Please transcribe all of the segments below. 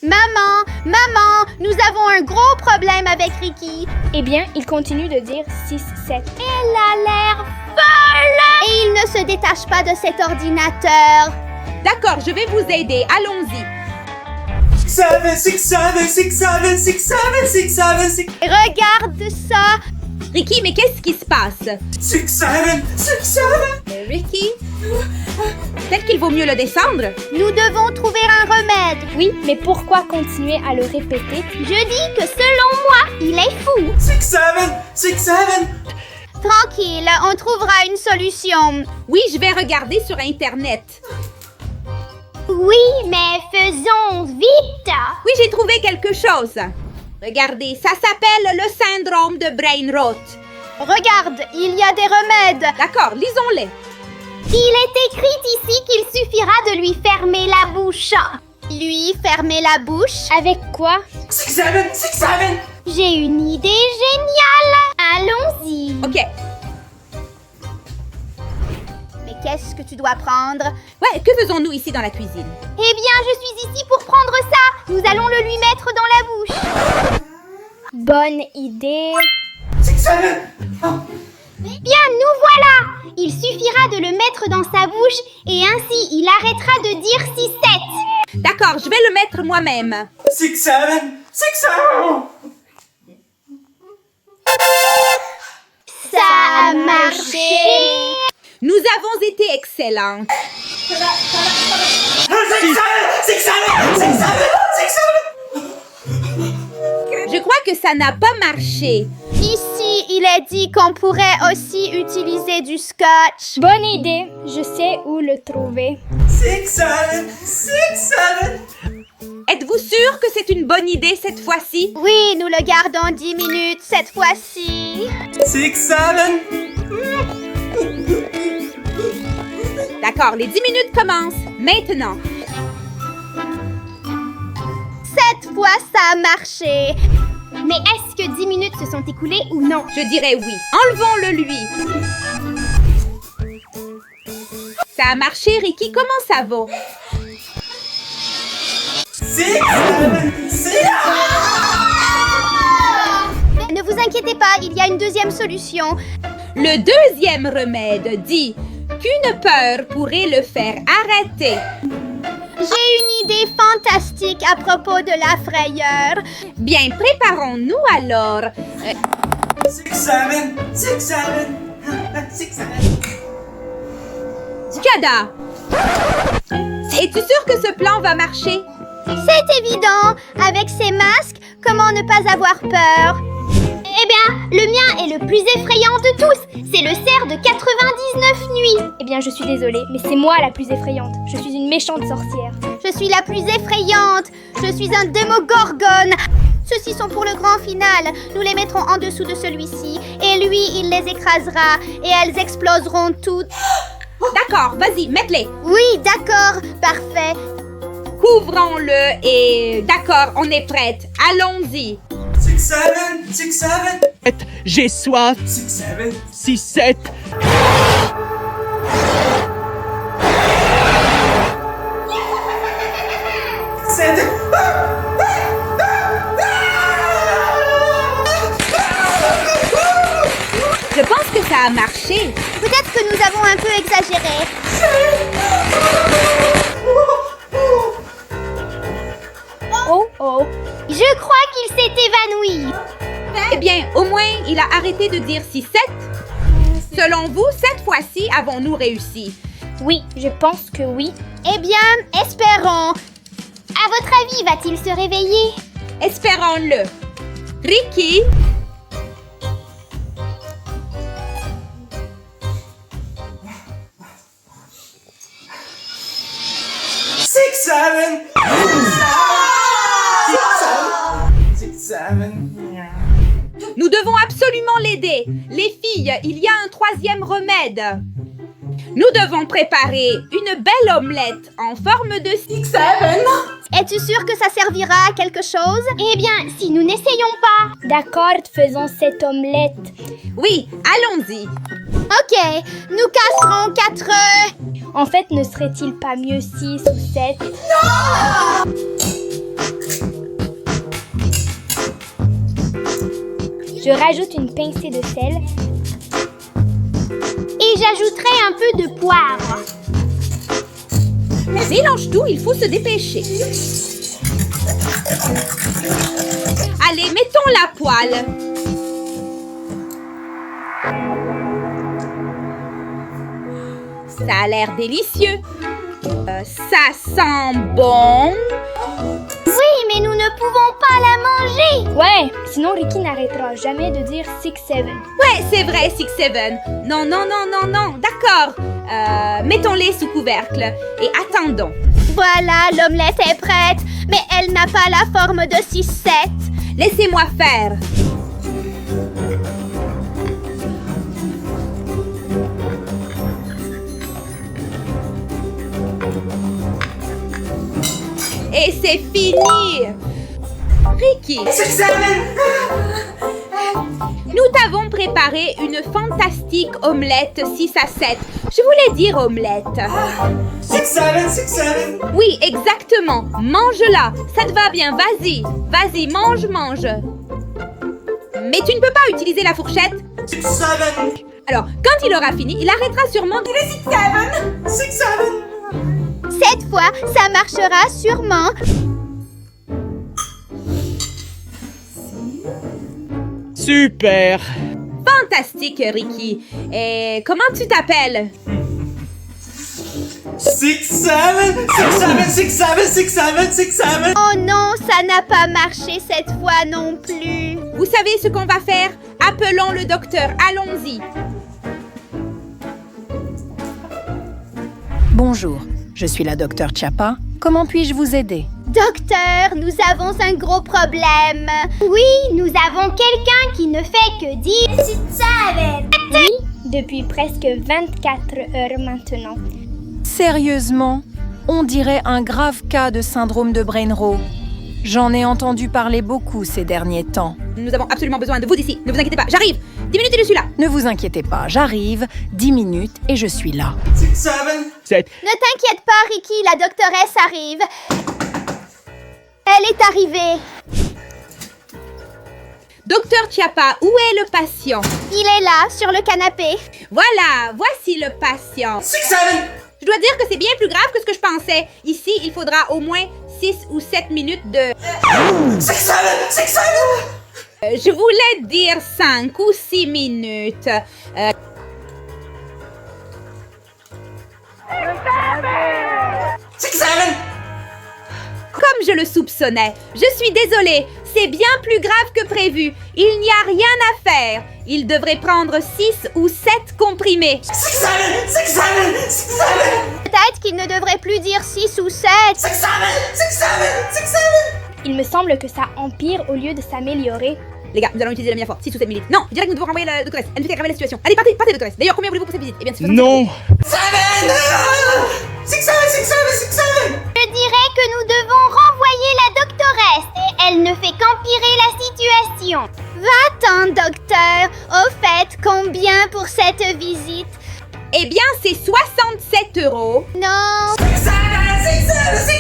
Maman, nous avons un gros problème avec Ricky. Eh bien, il continue de dire 6, 7. Elle a l'air folle! Et il ne se détache pas de cet ordinateur. D'accord, je vais vous aider. Allons-y. 6, 7, 6, 7, 6, 7, 6, 7, 6, 7, 6. Regarde ça. Ricky, mais qu'est-ce qui se passe? 6, 7, 6, 7. Ricky? Peut-être qu'il vaut mieux le descendre? Nous devons trouver un remède. Oui, mais pourquoi continuer à le répéter? Je dis que selon moi, il est fou. 6, 7, 6, 7. Tranquille, on trouvera une solution. Oui, je vais regarder sur Internet. Oui, mais faisons vite. Oui, j'ai trouvé quelque chose. Regardez, ça s'appelle le syndrome de brain rot. Regarde, il y a des remèdes. D'accord, lisons-les. Il est écrit ici qu'il suffira de lui fermer la bouche. Lui fermer la bouche? Avec quoi? 6, 7, 6, 7. J'ai une idée géniale. Allons-y. OK. Mais qu'est-ce que tu dois prendre? Ouais, que faisons-nous ici dans la cuisine? Eh bien, je suis ici pour prendre ça. Nous allons le lui mettre dans la bouche. Bonne idée. 6, 7. Bien, nous voilà. Il suffira de le mettre dans sa bouche et ainsi il arrêtera de dire 6, 7. D'accord, je vais le mettre moi-même. 6, 7, 6, 7. Ça a marché. Nous avons été excellentes. 6, 7, 6, 7, 6, 7, 6, 7. Je crois que ça n'a pas marché. Ici, il est dit qu'on pourrait aussi utiliser du scotch. Bonne idée. Je sais où le trouver. 6, 7, 6, 7. Êtes-vous sûr que c'est une bonne idée cette fois-ci? Oui, nous le gardons 10 minutes cette fois-ci. 6, 7. D'accord, les 10 minutes commencent. Maintenant. Cette fois, ça a marché. Mais est-ce que 10 minutes se sont écoulées ou non? Je dirais oui. Enlevons-le lui. Ça a marché, Ricky. Comment ça va? 6, 7, 6. Ne vous inquiétez pas, il y a une deuxième solution. Le deuxième remède dit qu'une peur pourrait le faire arrêter. J'ai une idée fantastique à propos de la frayeur. Bien, préparons-nous alors. 6, 7, 6, 7. 6, 7. Kada! Es-tu sûr que ce plan va marcher? C'est évident. Avec ces masques, comment ne pas avoir peur? Eh bien, le mien est le plus effrayant de tous. C'est le cerf de 99 nuits. Eh bien, je suis désolée, mais c'est moi la plus effrayante. Je suis une méchante sorcière. Je suis la plus effrayante. Je suis un démogorgone. Ceux-ci sont pour le grand final. Nous les mettrons en dessous de celui-ci. Et lui, il les écrasera. Et elles exploseront toutes. D'accord, vas-y, mets-les. Oui, d'accord. Parfait. Couvrons-le et... D'accord, on est prête. Allons-y. 6, 7, 6, 7. J'ai soif. 6, 7. 6, 7. Je pense que ça a marché. Peut-être que nous avons un peu exagéré. Oh, oh. Je crois qu'il s'est évanoui. Eh bien, au moins, il a arrêté de dire 6, 7. Selon vous, cette fois-ci, avons-nous réussi? Oui, je pense que oui. Eh bien, espérons. À votre avis, va-t-il se réveiller? Espérons-le. Ricky? Six, 7. 6, 7. Nous devons absolument l'aider. Les filles, il y a un troisième remède. Nous devons préparer une belle omelette en forme de 6, 7. Es-tu sûr que ça servira à quelque chose? Eh bien, si nous n'essayons pas. D'accord, faisons cette omelette. Oui, allons-y. Ok, nous casserons 4 œufs. En fait, ne serait-il pas mieux 6 ou 7? Je rajoute une pincée de sel. Et j'ajouterai un peu de poivre. Mélange tout, il faut se dépêcher. Allez, mettons la poêle. Ça a l'air délicieux. Ça sent bon. Oui, mais nous ne pouvons pas la manger. Ouais, sinon Ricky n'arrêtera jamais de dire 6-7. Ouais, c'est vrai, 6-7. Non, non, non, non, non, d'accord. Mettons-les sous couvercle et attendons. Voilà, l'omelette est prête, mais elle n'a pas la forme de 6-7. Laissez-moi faire. Et c'est fini. Ricky, 6-7. nous t'avons préparé une fantastique omelette 6 à 7. Je voulais dire omelette. 6-7, 6-7. Oui, exactement. Mange-la. Ça te va bien. Vas-y. Vas-y, mange, mange. Mais tu ne peux pas utiliser la fourchette. 6-7. Alors, quand il aura fini, il arrêtera sûrement de... 6-7. Cette fois, ça marchera sûrement. Super! Fantastique, Ricky. Et comment tu t'appelles? 6-7. 6-7, 6-7, 6-7, 6-7. Oh non, ça n'a pas marché cette fois non plus. Vous savez ce qu'on va faire? Appelons le docteur. Allons-y. Bonjour, je suis la docteure Chiappa. Comment puis-je vous aider? Docteur, nous avons un gros problème. Oui, nous avons quelqu'un qui ne fait que dire 6-7. Oui, depuis presque 24 heures maintenant. Sérieusement? On dirait un grave cas de syndrome de Brainrow. J'en ai entendu parler beaucoup ces derniers temps. Nous avons absolument besoin de vous d'ici. Ne vous inquiétez pas, j'arrive. 10 minutes et je suis là. Ne vous inquiétez pas, j'arrive, 10 minutes et je suis là. 6-7. 7. Ne t'inquiète pas, Ricky, la doctoresse arrive. Elle est arrivée. Docteur Chiappa, où est le patient? Il est là, sur le canapé. Voilà, voici le patient. 6-7. Je dois dire que c'est bien plus grave que ce que je pensais. Ici, il faudra au moins 6 ou 7 minutes de... 6-7. 6-7. Je voulais dire 5 ou 6 minutes. Comme je le soupçonnais, je suis désolée, c'est bien plus grave que prévu. Il n'y a rien à faire. Il devrait prendre 6 ou 7 comprimés. 6-7. 6-7. 6-7. Peut-être qu'il ne devrait plus dire 6 ou 7. 6-7. 6-7. 6-7. Il me semble que ça empire au lieu de s'améliorer. Les gars, nous allons utiliser la meilleure fois, 6 ou 7 minutes. Non, je dirais que nous devons renvoyer la doctoresse. Elle nous fait aggraver la situation. Allez, partez, doctoresse. D'ailleurs, combien voulez-vous pour cette visite? Eh bien, c'est Non! 7. 6-7. 6-7. 6-7. Je dirais que nous devons renvoyer la doctoresse. Et elle ne fait qu'empirer la situation. Va-t'en, docteur. Au fait, combien pour cette visite? Eh bien, c'est 67 €. Non. 6-7. 6-7.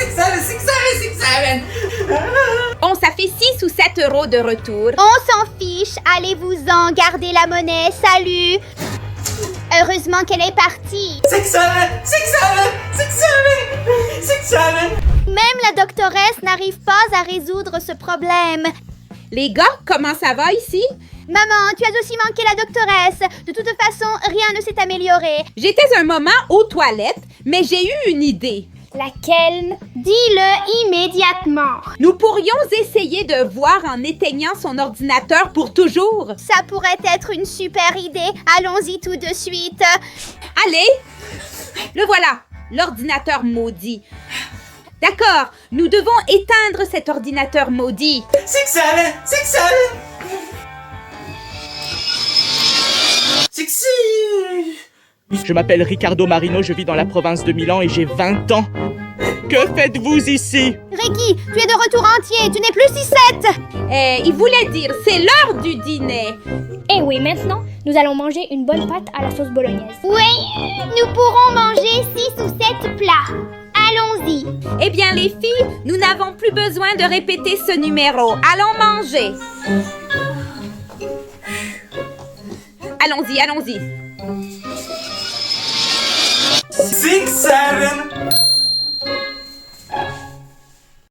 6-7. 6-7. 6-7. Bon, ça fait 6 ou 7 € de retour. On s'en fiche. Allez-vous-en. Gardez la monnaie. Salut. Heureusement qu'elle est partie. 6-7. 6-7. 6-7. 6-7. Même la doctoresse n'arrive pas à résoudre ce problème. Les gars, comment ça va ici? Maman, tu as aussi manqué la doctoresse. De toute façon, rien ne s'est amélioré. J'étais un moment aux toilettes, mais j'ai eu une idée. Laquelle? Dis-le immédiatement. Nous pourrions essayer de voir en éteignant son ordinateur pour toujours. Ça pourrait être une super idée. Allons-y tout de suite. Allez, le voilà, l'ordinateur maudit. D'accord, nous devons éteindre cet ordinateur maudit. 6-7. 6-7. 6-7. Je m'appelle Ricardo Marino, je vis dans la province de Milan et j'ai 20 ans. Que faites-vous ici? Ricky, tu es de retour entier. Tu n'es plus 6-7. Il voulait dire, c'est l'heure du dîner. Eh oui, maintenant, nous allons manger une bonne pâte à la sauce bolognaise. Oui, nous pourrons manger 6 ou 7 plats. Allons-y. allons-y. Eh bien, les filles, nous n'avons plus besoin de répéter ce numéro. Allons manger. Allons-y, allons-y. 6, 7.